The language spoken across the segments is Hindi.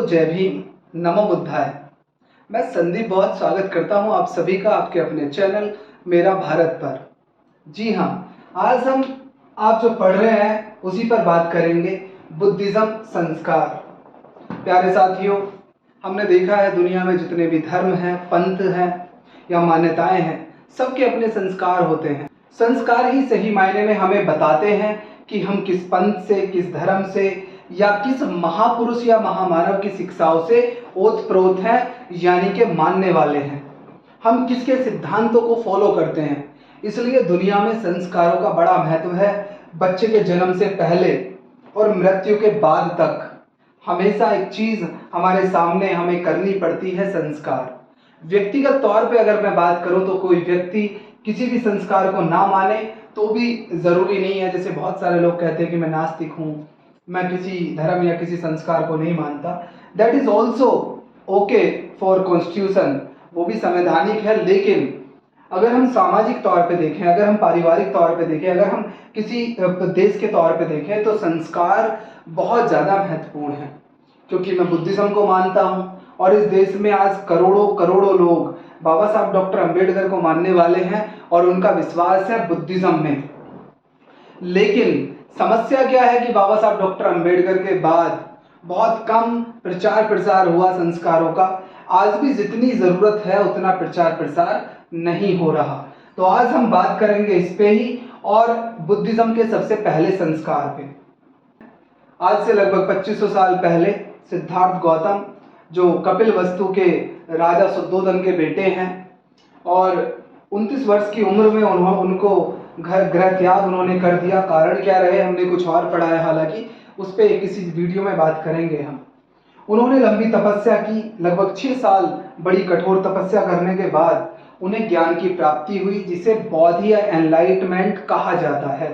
जय भीम, नमो बुद्धाय। मैं संदीप बहुत स्वागत करता हूं आप सभी का आपके अपने चैनल मेरा भारत पर। जी हाँ, आज हम आप जो पढ़ रहे हैं उसी पर बात करेंगे, बुद्धिज्म संस्कार। प्यारे साथियों, हमने देखा है दुनिया में जितने भी धर्म हैं, पंथ हैं या मान्यताएं हैं, सबके अपने संस्कार होते हैं। संस्कार ही सही मायने में हमें बताते हैं कि हम किस पंथ से, किस धर्म से या किस महापुरुष या महामानव की शिक्षाओं से ओत-प्रोत हैं, यानी कि मानने वाले हैं। हम किसके सिद्धांतों को फॉलो करते हैं। इसलिए दुनिया में संस्कारों का बड़ा महत्व है। बच्चे के जन्म से पहले और मृत्यु के बाद तक हमेशा एक चीज हमारे सामने हमें करनी पड़ती है, संस्कार। व्यक्तिगत तौर पे अगर मैं बात करूं तो कोई व्यक्ति किसी भी संस्कार को ना माने तो भी जरूरी नहीं है। जैसे बहुत सारे लोग कहते हैं कि मैं नास्तिक हूं, मैं किसी धर्म या किसी संस्कार को नहीं मानता। That is also okay for constitution, वो भी संवैधानिक है। लेकिन अगर हम सामाजिक तौर पे देखें, अगर हम पारिवारिक तौर पे देखें, अगर हम किसी देश के तौर पे देखें तो संस्कार बहुत ज़्यादा महत्वपूर्ण है। क्योंकि मैं बुद्धिज्म को मानता हूँ और इस देश में आज करोड़ों करोड़ों लोग बाबा साहब डॉक्टर अंबेडकर को मानने वाले हैं और उनका विश्वास है बुद्धिज्म में। लेकिन समस्या क्या है कि बाबा साहब डॉक्टर अंबेडकर के बाद बहुत कम प्रचार प्रसार हुआ संस्कारों का। आज भी जितनी जरूरत है उतना प्रचार प्रसार नहीं हो रहा। तो आज हम बात करेंगे इस पे ही और बुद्धिज्म के सबसे पहले संस्कार पे। आज से लगभग 2500 साल पहले सिद्धार्थ गौतम, जो कपिलवस्तु के राजा शुद्धोधन के बेटे हैं, और 29 वर्ष की उम्र में उनको गृह त्याग उन्होंने कर दिया। कारण क्या रहे हमने कुछ और पढ़ा है, हालांकि उस पर किसी वीडियो में बात करेंगे हम। उन्होंने लंबी तपस्या की, लगभग 6 साल बड़ी कठोर तपस्या करने के बाद उन्हें ज्ञान की प्राप्ति हुई, जिसे बौद्ध या एनलाइटमेंट कहा जाता है।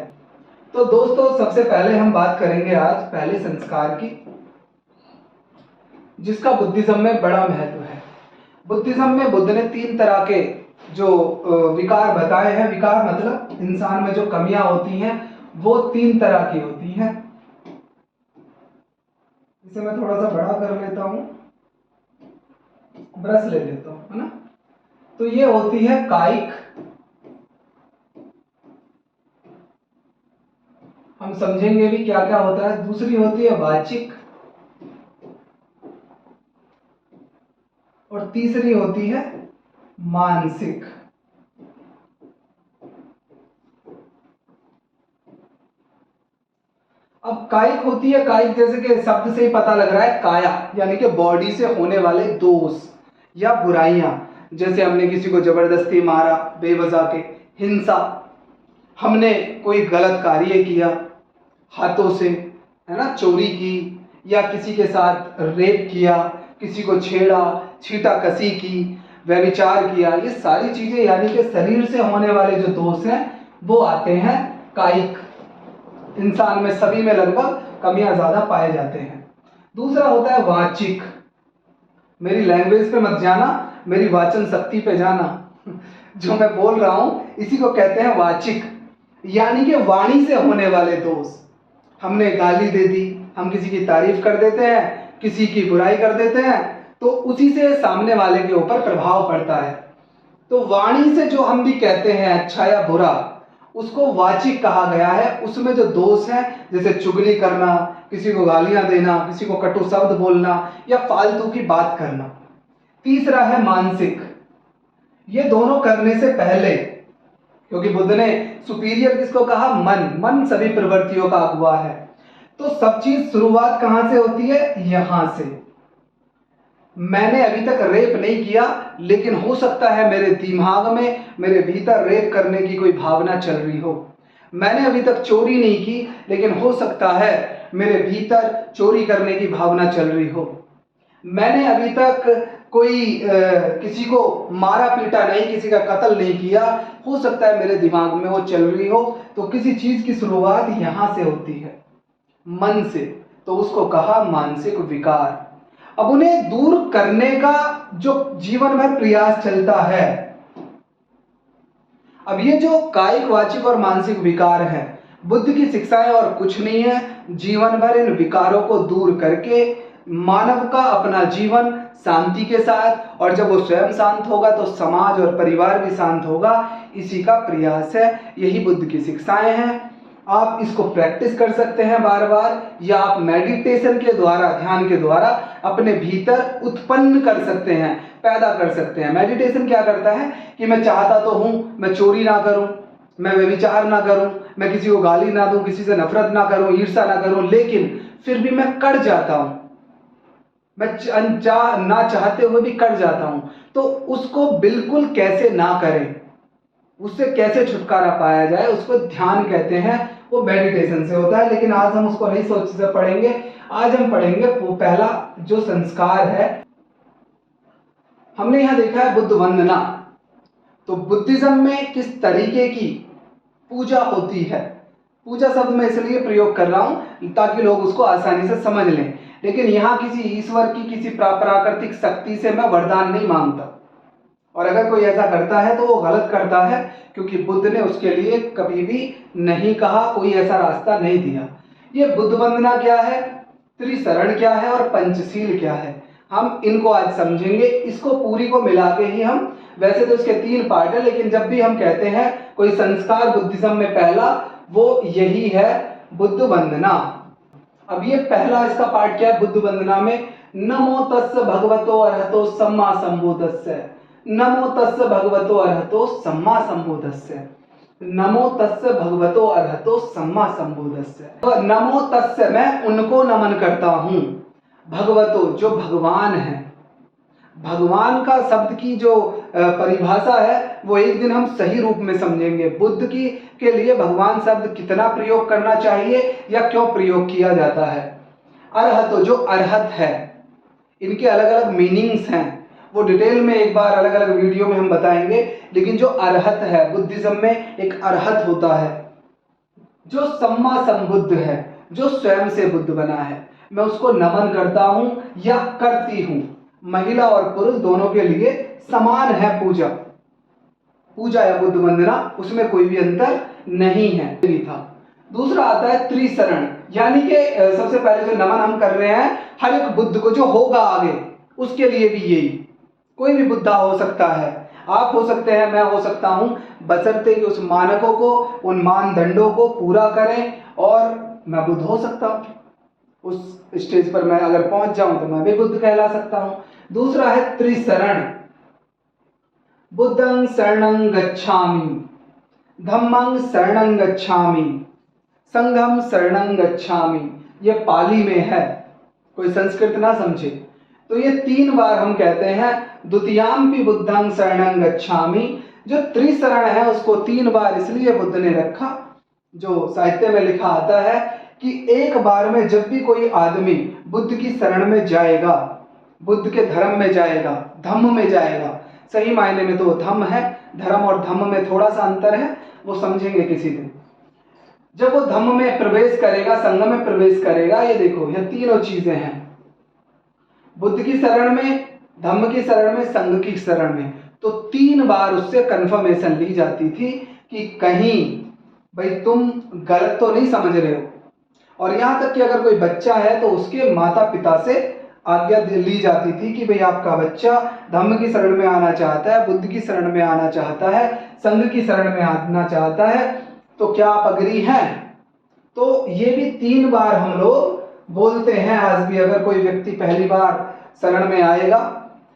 तो दोस्तों, सबसे पहले हम बात करेंगे आज पहले संस्कार की, जिसका बुद्धिज्म में बड़ा महत्व है। बुद्धिज्म में बुद्ध ने 3 तरह के जो विकार बताए हैं। विकार मतलब इंसान में जो कमियां होती हैं वो 3 तरह की होती हैं। इसे मैं थोड़ा सा बड़ा कर लेता हूं, ब्रश ले लेता हूं, है ना। तो ये होती है कायिक, हम समझेंगे भी क्या क्या होता है। दूसरी होती है वाचिक और तीसरी होती है मानसिक। अब कायिक होती है, कायिक जैसे कि शब्द से ही पता लग रहा है, काया यानी कि बॉडी से होने वाले दोष या बुराइयां। जैसे हमने किसी को जबरदस्ती मारा बेवजह के, हिंसा, हमने कोई गलत कार्य किया हाथों से, है ना, चोरी की, या किसी के साथ रेप किया, किसी को छेड़ा, छीटाकसी की, व्यभिचार किया। ये सारी चीजें यानी कि शरीर से होने वाले जो दोष हैं वो आते हैं कायिक। इंसान में सभी में लगभग कमियां ज्यादा पाए जाते हैं। दूसरा होता है वाचिक। मेरी लैंग्वेज पे मत जाना, मेरी वाचन शक्ति पे जाना। जो मैं बोल रहा हूं इसी को कहते हैं वाचिक, यानी कि वाणी से होने वाले दोष। हमने गाली दे दी, हम किसी की तारीफ कर देते हैं, किसी की बुराई कर देते हैं, तो उसी से सामने वाले के ऊपर प्रभाव पड़ता है। तो वाणी से जो हम भी कहते हैं अच्छा या बुरा, उसको वाचिक कहा गया है। उसमें जो दोष है, जैसे चुगली करना, किसी को गालियां देना, किसी को कटु शब्द बोलना या फालतू की बात करना। तीसरा है मानसिक। ये दोनों करने से पहले, क्योंकि बुद्ध ने सुपीरियर किसको कहा, मन। मन सभी प्रवृत्तियों का अगुवा है। तो सब चीज शुरुआत कहां से होती है, यहां से। मैंने अभी तक रेप नहीं किया, लेकिन हो सकता है मेरे दिमाग में, मेरे भीतर रेप करने की कोई भावना चल रही हो। मैंने अभी तक चोरी नहीं की, लेकिन हो सकता है मेरे भीतर चोरी करने की भावना चल रही हो। मैंने अभी तक कोई किसी को मारा पीटा नहीं, किसी का कत्ल नहीं किया, हो सकता है मेरे दिमाग में वो चल रही हो। तो किसी चीज की शुरुआत यहां से होती है, मन से। तो उसको कहा मानसिक विकार। अब उन्हें दूर करने का जो जीवन भर प्रयास चलता है। अब ये जो कायिक, वाचिक और मानसिक विकार है, बुद्ध की शिक्षाएं और कुछ नहीं है। जीवन भर इन विकारों को दूर करके मानव का अपना जीवन शांति के साथ, और जब वो स्वयं शांत होगा तो समाज और परिवार भी शांत होगा, इसी का प्रयास है। यही बुद्ध की शिक्षाएं हैं। आप इसको प्रैक्टिस कर सकते हैं बार बार, या आप मेडिटेशन के द्वारा, ध्यान के द्वारा अपने भीतर उत्पन्न कर सकते हैं, पैदा कर सकते हैं। मेडिटेशन क्या करता है कि मैं चाहता तो हूं मैं चोरी ना करूं, मैं व्यभिचार ना करूं, मैं किसी को गाली ना दूं, किसी से नफरत ना करूं, ईर्ष्या ना करूं, लेकिन फिर भी मैं कर जाता हूं, मैं ना चाहते हुए भी कर जाता हूं। तो उसको बिल्कुल कैसे ना करें, उससे कैसे छुटकारा पाया जाए, उसको ध्यान कहते हैं। वो मेडिटेशन से होता है, लेकिन आज हम उसको नहीं सोच से पढ़ेंगे। आज हम पढ़ेंगे वो पहला जो संस्कार है। हमने यहां देखा है बुद्ध वंदना। तो बुद्धिज्म में किस तरीके की पूजा होती है, पूजा शब्द मैं इसलिए प्रयोग कर रहा हूं ताकि लोग उसको आसानी से समझ लें। लेकिन यहां किसी ईश्वर की, किसी प्राकृतिक शक्ति से मैं वरदान नहीं मांगता, और अगर कोई ऐसा करता है तो वो गलत करता है, क्योंकि बुद्ध ने उसके लिए कभी भी नहीं कहा, कोई ऐसा रास्ता नहीं दिया। ये बुद्ध वंदना क्या है, त्रिशरण क्या है और पंचशील क्या है, हम इनको आज समझेंगे। इसको पूरी को मिला के ही हम, वैसे तो इसके 3 पार्ट है, लेकिन जब भी हम कहते हैं कोई संस्कार बुद्धिज्म में पहला, वो यही है बुद्ध वंदना। अब ये पहला इसका पार्ट क्या है बुद्ध वंदना में, नमो तस्स भगवतो अरहतो सम्मा संबुद्धस्स। नमो तस्स भगवतो अरहतो सम्मा संबुद्धस्स। नमो तस्स भगवतो अरहतो सम्मा संबुद्धस्स। नमो तस्स, मैं उनको नमन करता हूं, भगवतो जो भगवान है। भगवान का शब्द की जो परिभाषा है वो एक दिन हम सही रूप में समझेंगे। बुद्ध की के लिए भगवान शब्द कितना प्रयोग करना चाहिए या क्यों प्रयोग किया जाता है। अरहत, जो अरहत है, इनके अलग अलग मीनिंग्स हैं, वो डिटेल में एक बार अलग अलग वीडियो में हम बताएंगे। लेकिन जो अरहत है, बुद्धिज्म में एक अरहत होता है जो सम्मा संबुद्ध है, जो स्वयं से बुद्ध बना है, मैं उसको नमन करता हूं या करती हूं। महिला और पुरुष दोनों के लिए समान है पूजा, पूजा या बुद्ध वंदना, उसमें कोई भी अंतर नहीं है। था दूसरा आता है त्रिशरण, यानी कि सबसे पहले जो नमन हम कर रहे हैं हर एक बुद्ध को जो होगा आगे, उसके लिए भी यही, कोई भी बुद्धा हो सकता है, आप हो सकते हैं, मैं हो सकता हूं, बशर्ते कि उस मानकों को, उन मानदंडों को पूरा करें, और मैं बुद्ध हो सकता हूं। उस स्टेज पर मैं अगर पहुंच जाऊं तो मैं भी बुद्ध कहला सकता हूं। दूसरा है त्रिशरण, बुद्धं शरणं गच्छामि, धम्मं शरणं गच्छामि, संघं शरणं गच्छामि। ये पाली में है, कोई संस्कृत ना समझे। तो ये 3 बार हम कहते हैं, द्वितीयाम्पि बुद्धं शरणं गच्छामि। जो त्रिशरण है उसको 3 बार इसलिए बुद्ध ने रखा, जो साहित्य में लिखा आता है कि एक बार में जब भी कोई आदमी बुद्ध की शरण में जाएगा, बुद्ध के धर्म में जाएगा, धम्म में जाएगा, सही मायने में तो वो धम्म है, धर्म और धम्म में थोड़ा सा अंतर है, वो समझेंगे किसी दिन। जब वो धम्म में प्रवेश करेगा, संघ में प्रवेश करेगा, ये देखो ये तीनों चीजें हैं, बुद्ध की शरण में, धम्म की शरण में, संघ की शरण में। तो 3 बार उससे कंफर्मेशन ली जाती थी कि कहीं भाई तुम गलत तो नहीं समझ रहे हो। और यहां तक कि अगर कोई बच्चा है तो उसके माता पिता से आज्ञा ली जाती थी कि भाई आपका बच्चा धम्म की शरण में आना चाहता है, बुद्ध की शरण में आना चाहता है, संघ की शरण में आना चाहता है, तो क्या आप अग्री हैं। तो ये भी 3 बार हम लोग बोलते हैं आज भी। अगर कोई व्यक्ति पहली बार शरण में आएगा,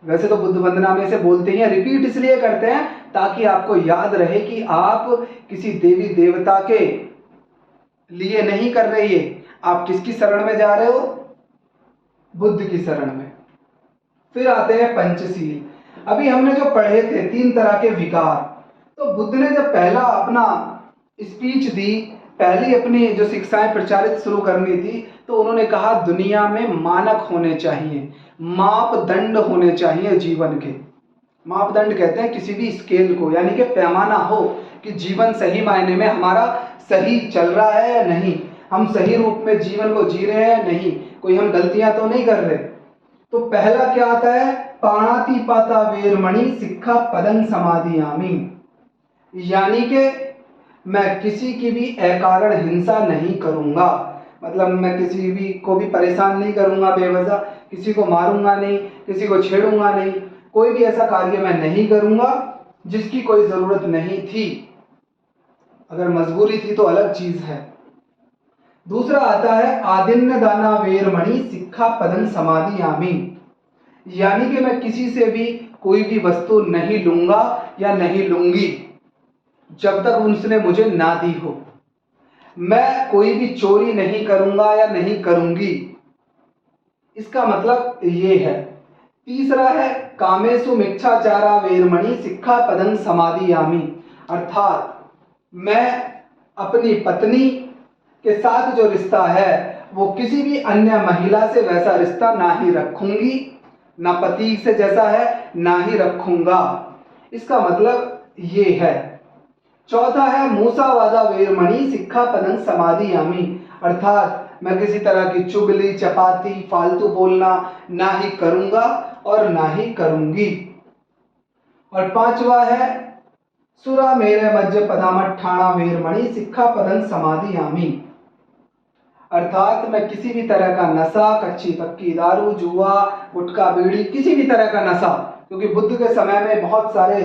वैसे तो बुद्ध वंदना में से बोलते ही हैं, रिपीट इसलिए करते हैं ताकि आपको याद रहे कि आप किसी देवी देवता के लिए नहीं कर रही है, आप किसकी शरण में जा रहे हो, बुद्ध की शरण में। फिर आते हैं पंचशील। अभी हमने जो पढ़े थे 3 तरह के विकार, तो बुद्ध ने जब पहला अपना स्पीच दी, पहली अपनी जो शिक्षाएं प्रचारित शुरू करनी थी, तो उन्होंने कहा दुनिया में मानक होने चाहिए, मापदंड होने चाहिए जीवन के। मापदंड कहते हैं किसी भी स्केल को, यानी कि पैमाना हो कि जीवन सही मायने में हमारा सही चल रहा है या नहीं, हम सही रूप में जीवन को जी रहे हैं नहीं, कोई हम गलतियां तो नहीं कर रहे। तो पहला क्या आता है, पाणातिपाता वेरमणि सिक्खा पदं समाधियामि, यानी कि मैं किसी की भी अकारण हिंसा नहीं करूंगा, मतलब मैं किसी भी को भी परेशान नहीं करूंगा बेवजह, किसी को मारूंगा नहीं, किसी को छेड़ूंगा नहीं, कोई भी ऐसा कार्य मैं नहीं करूंगा जिसकी कोई जरूरत नहीं थी। अगर मजबूरी थी तो अलग चीज है। दूसरा आता है आदिन्य दाना वेरमणि सिक्खा पदं समादियामि, यानी कि मैं किसी से भी कोई भी वस्तु नहीं लूंगा या नहीं लूंगी जब तक उसने मुझे ना दी हो। मैं कोई भी चोरी नहीं करूंगा या नहीं करूंगी, इसका मतलब ये है। तीसरा है कामेषु मिच्छाचारा वेरमणि सिक्खा पदं समादियामि, अर्थात मैं अपनी पत्नी के साथ जो रिश्ता है वो किसी भी अन्य महिला से वैसा रिश्ता ना ही रखूंगी, ना पति से जैसा है ना ही रखूंगा, इसका मतलब ये है। चौथा है मूसावादा वेरमणि सिक्खा पदं समादियामि, अर्थात मैं किसी तरह की चुगली चपाती फालतू बोलना ना ही करूंगा और ना ही करूंगी। और पांचवा है सुरा मेरे मज्ज पदामठाणा वेरमणि सिक्खा पदं समादियामि, अर्थात मैं किसी भी तरह का नशा, कच्ची पक्की दारू, जुआ, गुटखा, बीड़ी, किसी भी तरह का नशा, क्योंकि बुद्ध के समय में बहुत सारे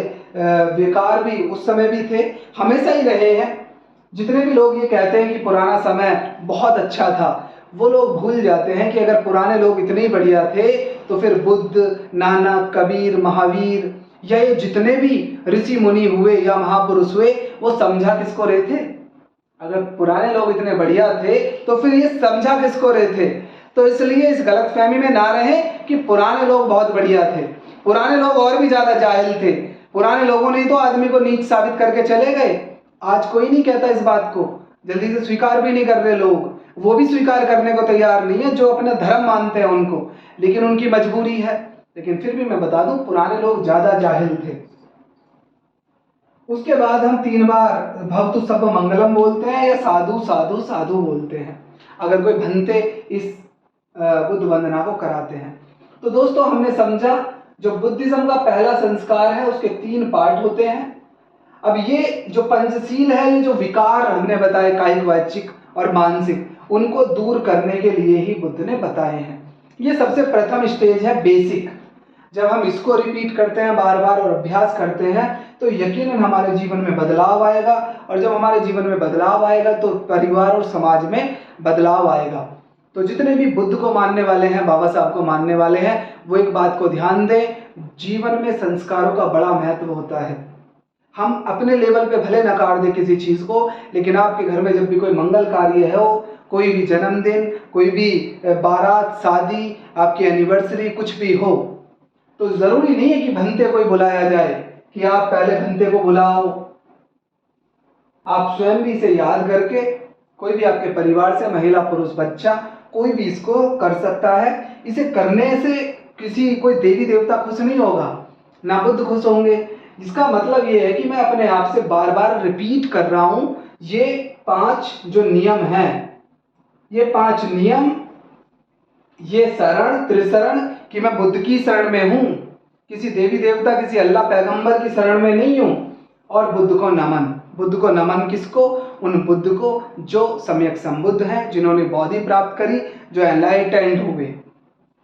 विकार भी उस समय भी थे, हमेशा ही रहे हैं। जितने भी लोग ये कहते हैं कि पुराना समय बहुत अच्छा था, वो लोग भूल जाते हैं कि अगर पुराने लोग इतने ही बढ़िया थे तो फिर बुद्ध, नानक, कबीर, महावीर या ये जितने भी ऋषि मुनि हुए या महापुरुष हुए वो समझा किसको रहे थे? अगर पुराने लोग इतने बढ़िया थे तो फिर ये समझा किसको रहे थे? तो इसलिए इस गलतफहमी में ना रहे कि पुराने लोग बहुत बढ़िया थे। पुराने लोग और भी ज्यादा जाहिल थे। पुराने लोगों ने तो आदमी को नीच साबित करके चले गए। आज कोई नहीं कहता इस बात को, जल्दी से स्वीकार भी नहीं कर रहे लोग। वो भी स्वीकार करने को तैयार नहीं है जो अपना धर्म मानते हैं उनको, लेकिन उनकी मजबूरी है। लेकिन फिर भी मैं बता दूं, पुराने लोग ज्यादा जाहिल थे। उसके बाद हम 3 बार भवतु सब मंगलम बोलते हैं या साधु साधु साधु बोलते हैं अगर कोई भंते इस बुद्ध वंदना को कराते हैं। तो दोस्तों हमने समझा जो बुद्धिज्म का पहला संस्कार है उसके 3 पार्ट होते हैं। अब ये जो पंचशील है, ये जो विकार हमने बताए कायिक, वाचिक और मानसिक, उनको दूर करने के लिए ही बुद्ध ने बताए हैं। ये सबसे प्रथम स्टेज है बेसिक। जब हम इसको रिपीट करते हैं बार बार और अभ्यास करते हैं तो यकीनन हमारे जीवन में बदलाव आएगा, और जब हमारे जीवन में बदलाव आएगा तो परिवार और समाज में बदलाव आएगा। तो जितने भी बुद्ध को मानने वाले हैं, बाबा साहब को मानने वाले हैं, वो एक बात को ध्यान दें, जीवन में संस्कारों का बड़ा महत्व होता है। हम अपने लेवल पे भले नकार दे किसी चीज को, लेकिन आपके घर में जब भी कोई मंगल कार्य हो, कोई भी जन्मदिन, कोई भी बारात, शादी, आपकी एनिवर्सरी, कुछ भी हो, तो जरूरी नहीं है कि भंते को ही बुलाया जाए कि आप पहले भंते को बुलाओ। आप स्वयं भी इसे याद करके, कोई भी आपके परिवार से, महिला, पुरुष, बच्चा, कोई भी इसको कर सकता है। इसे करने से किसी कोई देवी देवता खुश नहीं होगा, ना बुद्ध खुश होंगे। इसका मतलब ये है कि मैं अपने आप से बार बार रिपीट कर रहा हूं ये 5 जो नियम हैं, ये 5 नियम, ये शरण, त्रिशरण, कि मैं बुद्ध की शरण में हूं, किसी देवी देवता, किसी अल्लाह पैगंबर की शरण में नहीं हूं। और बुद्ध को नमन। बुद्ध को नमन किसको? उन बुद्ध को जो सम्यक संबुद्ध हैं, जिन्होंने बौद्धि प्राप्त करी, जो एनलाइटेंड हुए।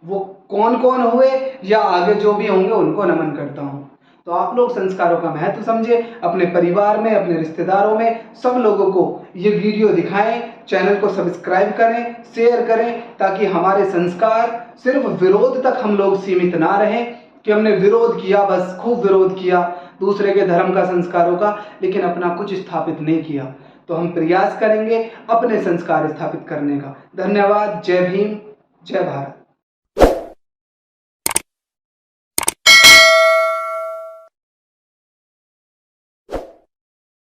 वो कौन कौन हुए या आगे जो भी होंगे उनको नमन करता हूं। तो आप लोग संस्कारों का महत्व समझे, अपने परिवार में, अपने रिश्तेदारों में, सब लोगों को ये वीडियो दिखाएं, चैनल को सब्सक्राइब करें, शेयर करें, ताकि हमारे संस्कार सिर्फ विरोध तक हम लोग सीमित ना रहें कि हमने विरोध किया, बस खूब विरोध किया दूसरे के धर्म का, संस्कारों का, लेकिन अपना कुछ स्थापित नहीं किया। तो हम प्रयास करेंगे अपने संस्कार स्थापित करने का। धन्यवाद। जय भीम, जय भारत।